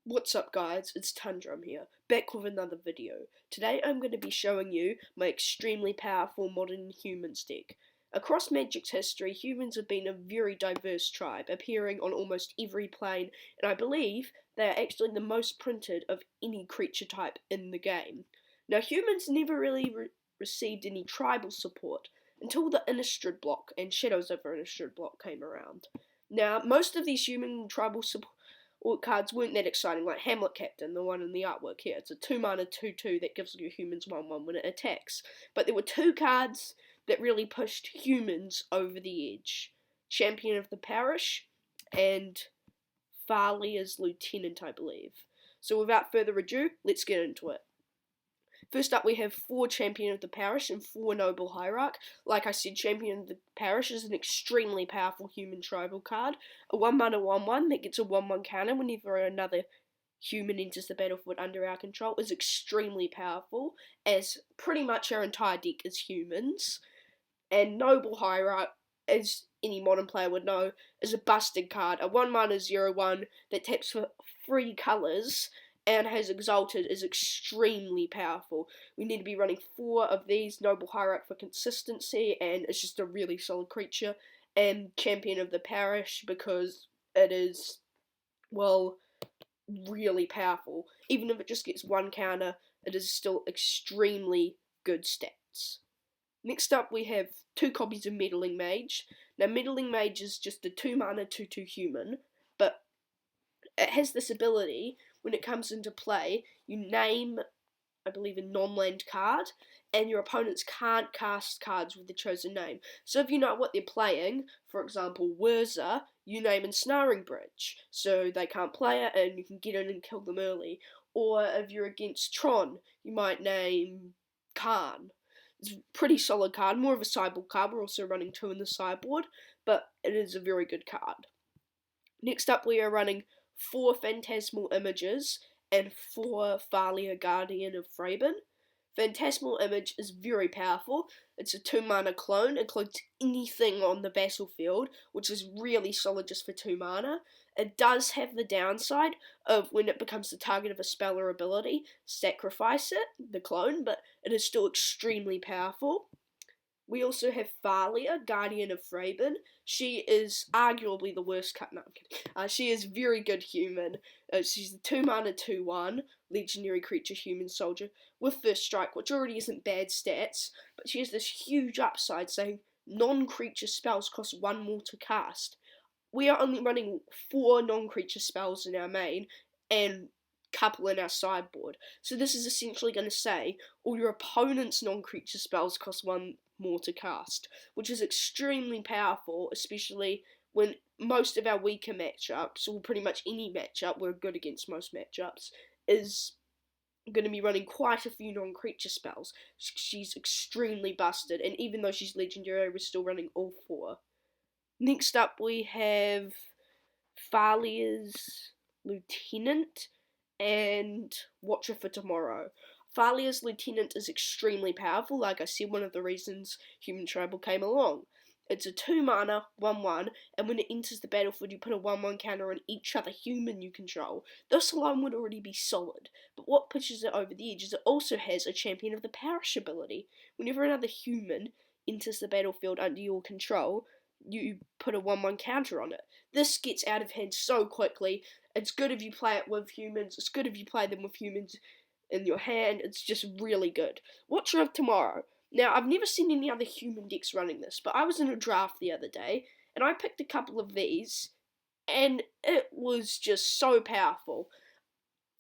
What's up guys, it's Tundrum here, back with another video. Today I'm going to be showing you my extremely powerful Modern Humans deck. Across Magic's history, humans have been a very diverse tribe, appearing on almost every plane, and I believe they are actually the most printed of any creature type in the game. Now humans never really received any tribal support until the Innistrad block and Shadows over Innistrad block came around. Now most of these human tribal support cards weren't that exciting, like Hamlet Captain, the one in the artwork here. It's a 2-mana 2/2 that gives your humans 1/1 when it attacks. But there were two cards that really pushed humans over the edge. Champion of the Parish and Farlia's Lieutenant, I believe. So without further ado, let's get into it. First up, we have 4 Champion of the Parish and 4 Noble Hierarch. Like I said, Champion of the Parish is an extremely powerful human tribal card. A 1-mana 1/1 that gets a 1/1 counter whenever another human enters the battlefield under our control is extremely powerful, as pretty much our entire deck is humans. And Noble Hierarch, as any modern player would know, is a busted card. A 1-mana 0/1 that taps for 3 colours and has Exalted is extremely powerful. We need to be running 4 of these. Noble Hierarch for consistency, and it's just a really solid creature. And Champion of the Parish because it is, well, really powerful. Even if it just gets 1 counter, it is still extremely good stats. Next up we have 2 copies of Meddling Mage. Now Meddling Mage is just a 2-mana 2/2 human, but it has this ability. When it comes into play, you name, I believe, a non-land card, and your opponents can't cast cards with the chosen name. So if you know what they're playing, for example, Wurza, you name Ensnaring Bridge, so they can't play it and you can get in and kill them early. Or if you're against Tron, you might name Khan. It's a pretty solid card, more of a sideboard card. We're also running 2 in the sideboard, but it is a very good card. Next up we are running 4 Phantasmal Images and 4 Thalia Guardian of Thraben. Phantasmal Image is very powerful. It's a 2-mana clone, includes anything on the battlefield, which is really solid just for 2 mana. It does have the downside of when it becomes the target of a spell or ability, sacrifice it, the clone, but it is still extremely powerful. We also have Thalia, Guardian of Thraben. She is arguably the worst cut. No, I'm kidding. She is very good human. She's the 2-mana 2/1 legendary creature human soldier with First Strike, which already isn't bad stats, but she has this huge upside saying non-creature spells cost 1 more to cast. We are only running 4 non-creature spells in our main and couple in our sideboard. So this is essentially going to say all your opponent's non-creature spells cost 1 more to cast, which is extremely powerful, especially when most of our weaker matchups, or pretty much any matchup, we're good against most matchups, is going to be running quite a few non-creature spells. She's extremely busted, and even though she's legendary, we're still running all 4. Next up we have Thalia's Lieutenant and Watcher for Tomorrow. Thalia's Lieutenant is extremely powerful, like I said, one of the reasons Human Tribal came along. It's a 2-mana 1/1, and when it enters the battlefield you put a 1/1 counter on each other human you control. This alone would already be solid, but what pushes it over the edge is it also has a Champion of the Parish ability. Whenever another human enters the battlefield under your control, you put a 1/1 counter on it. This gets out of hand so quickly. It's good if you play it with humans, it's good if you play them with humans in your hand, it's just really good. Watcher of Tomorrow. Now, I've never seen any other human decks running this, but I was in a draft the other day, and I picked a couple of these, and it was just so powerful.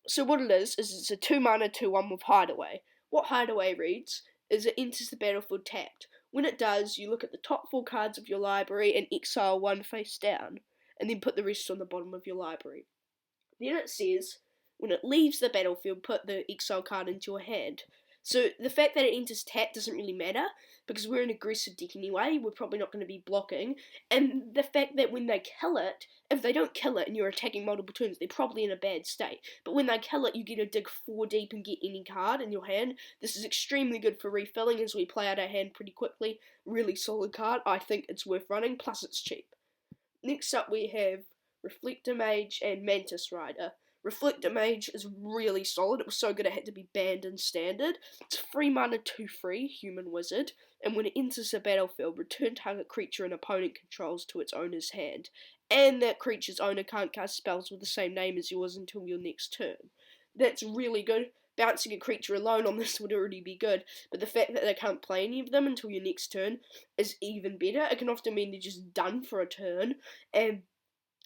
So what it is it's a 2-mana 2/1 with Hideaway. What Hideaway reads is it enters the battlefield tapped. When it does, you look at the top 4 cards of your library and exile 1 face down, and then put the rest on the bottom of your library. Then it says, when it leaves the battlefield, put the exile card into your hand. So the fact that it enters tap doesn't really matter, because we're an aggressive deck anyway, we're probably not going to be blocking, and the fact that when they kill it, if they don't kill it and you're attacking multiple turns, they're probably in a bad state, but when they kill it, you get to dig 4 deep and get any card in your hand. This is extremely good for refilling as we play out our hand pretty quickly. Really solid card, I think it's worth running, plus it's cheap. Next up we have Reflector Mage and Mantis Rider. Reflector Mage is really solid. It was so good it had to be banned in Standard. It's a 3 mana 2/3 human wizard, and when it enters the battlefield, return target creature an opponent controls to its owner's hand. And that creature's owner can't cast spells with the same name as yours until your next turn. That's really good. Bouncing a creature alone on this would already be good, but the fact that they can't play any of them until your next turn is even better. It can often mean they're just done for a turn, and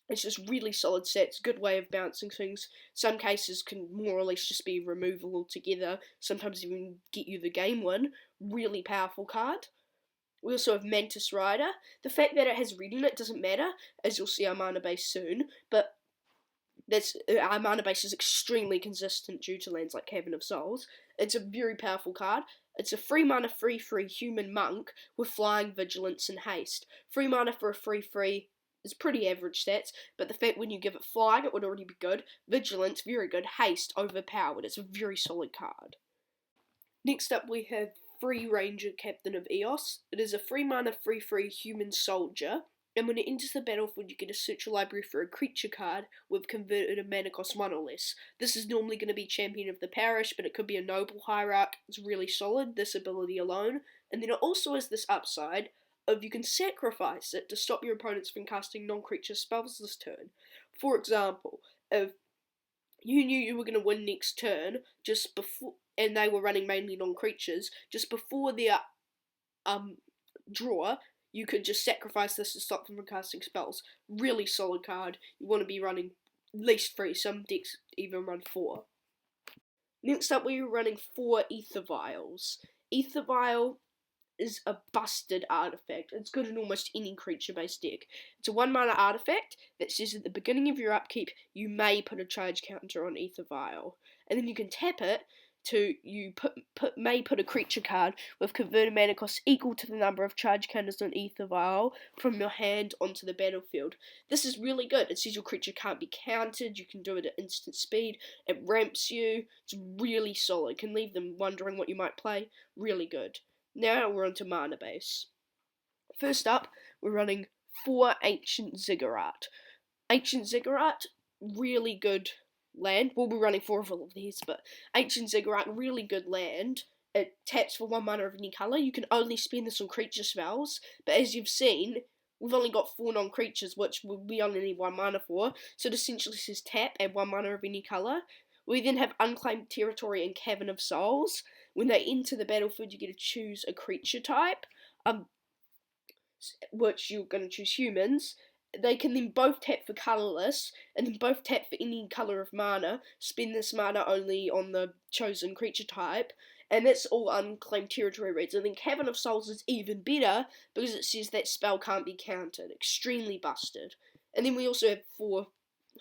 it's just really solid sets, good way of bouncing things. Some cases can more or less just be removal altogether, sometimes even get you the game win. Really powerful card. We also have Mantis Rider. The fact that it has red in it doesn't matter, as you'll see our mana base soon, but our mana base is extremely consistent due to lands like Cavern of Souls. It's a very powerful card. It's a 3 mana 3/3 human monk with flying, vigilance, and haste. 3 mana for a 3/3 is pretty average stats, but the fact when you give it flying, it would already be good. Vigilance, very good. Haste, overpowered. It's a very solid card. Next up we have Free Ranger Captain of Eos. It is a 3 mana 3/3 human soldier, and when it enters the battlefield you get to search your library for a creature card with converted mana cost 1 or less. This is normally going to be Champion of the Parish, but it could be a Noble Hierarch. It's really solid, this ability alone. And then it also has this upside of you can sacrifice it to stop your opponents from casting non-creature spells this turn. For example, if you knew you were going to win next turn, just before, and they were running mainly non-creatures, just before their draw, you could just sacrifice this to stop them from casting spells. Really solid card. You want to be running at least 3, some decks even run 4. Next up we are running 4 Ether Vials. Ether Vial is a busted artifact. It's good in almost any creature-based deck. It's a 1 mana artifact that says at the beginning of your upkeep you may put a charge counter on Ether Vial, and then you can tap it to may put a creature card with converted mana cost equal to the number of charge counters on Ether Vial from your hand onto the battlefield. This is really good. It says your creature can't be countered. You can do it at instant speed. It ramps you. It's really solid. Can leave them wondering what you might play. Really good. Now we're onto mana base. First up, we're running 4 Ancient Ziggurat. Ancient Ziggurat, really good land. We'll be running 4 of all of these, but Ancient Ziggurat, really good land. It taps for 1 mana of any colour. You can only spend this on creature spells, but as you've seen, we've only got 4 non-creatures, which we only need 1 mana for, so it essentially says tap, add 1 mana of any colour. We then have Unclaimed Territory and Cavern of Souls. When they enter the battlefield, you get to choose a creature type, which you're going to choose humans. They can then both tap for colourless, and then both tap for any colour of mana, spend this mana only on the chosen creature type, and that's all Unclaimed Territory reads. And then Cavern of Souls is even better, because it says that spell can't be countered. Extremely busted. And then we also have 4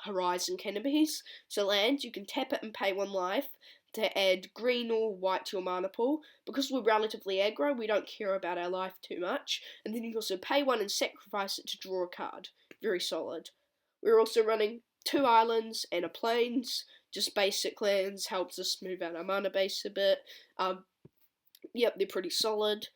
Horizon Canopies. So land, you can tap it and pay 1 life to add green or white to your mana pool. Because we're relatively aggro, we don't care about our life too much. And then you can also pay 1 and sacrifice it to draw a card. Very solid. We're also running 2 islands and a plains. Just basic lands, helps us move out our mana base a bit. Yep, they're pretty solid.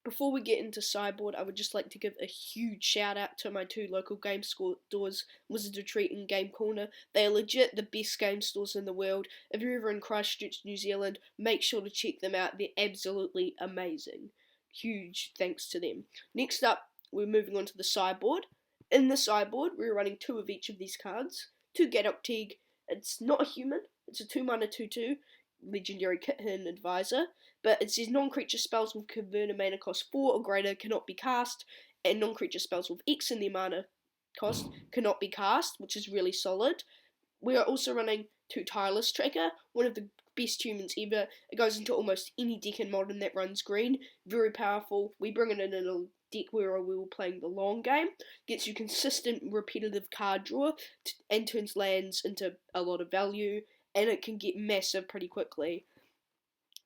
Before we get into sideboard, I would just like to give a huge shout out to my 2 local game stores, Wizard Retreat and Game Corner. They are legit the best game stores in the world. If you're ever in Christchurch, New Zealand, make sure to check them out. They're absolutely amazing. Huge thanks to them. Next up, we're moving on to the sideboard. In the sideboard, we're running 2 of each of these cards. 2 Gadok Teague. It's not a human. It's a 2 mana 2/2. Legendary Kitten Advisor, but it says non-creature spells with converted mana cost 4 or greater cannot be cast, and non-creature spells with X in their mana cost cannot be cast, which is really solid. We are also running 2 Tireless Tracker, one of the best humans ever. It goes into almost any deck in Modern that runs green. Very powerful. We bring it in a deck where we were playing the long game. Gets you consistent, repetitive card draw, and turns lands into a lot of value. And it can get massive pretty quickly.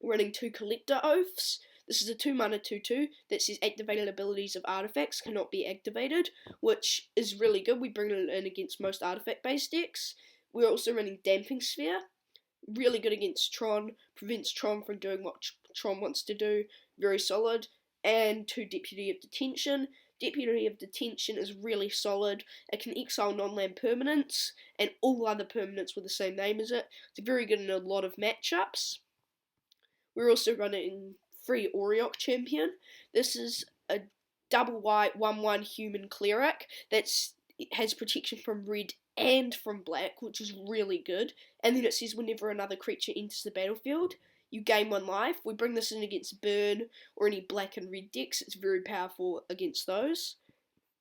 Running 2 Collector Oaths. This is a 2 mana 2/2 that says activated abilities of artifacts cannot be activated, which is really good. We bring it in against most artifact based decks. We're also running Damping Sphere. Really good against Tron. Prevents Tron from doing what Tron wants to do. Very solid. And 2 Deputy of Detention. Deputy of Detention is really solid. It can exile non-land permanents, and all other permanents with the same name as it. It's very good in a lot of matchups. We're also running free Auriok Champion. This is a double white 1/1 human cleric that has protection from red and from black, which is really good. And then it says whenever another creature enters the battlefield, you gain 1 life. We bring this in against burn or any black and red decks. It's very powerful against those.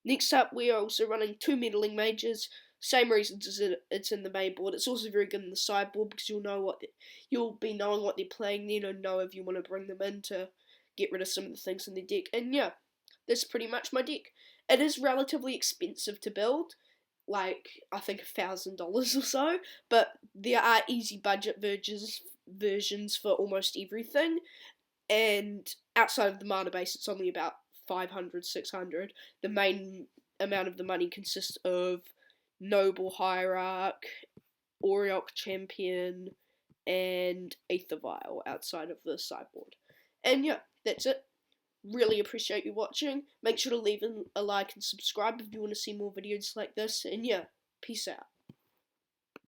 Next up, we are also running 2 meddling mages. Same reasons as it's in the main board. It's also very good in the sideboard because you'll be knowing what they're playing then and know if you want to bring them in to get rid of some of the things in their deck. And yeah, that's pretty much my deck. It is relatively expensive to build, like I think $1,000 or so, but there are easy budget versions for almost everything. And outside of the mana base, it's only about 500, 600. The main amount of the money consists of Noble Hierarch, Auriok Champion, and Aether Vial outside of the sideboard. And yeah, that's it. Really appreciate you watching. Make sure to leave a like and subscribe if you want to see more videos like this. And yeah, peace out.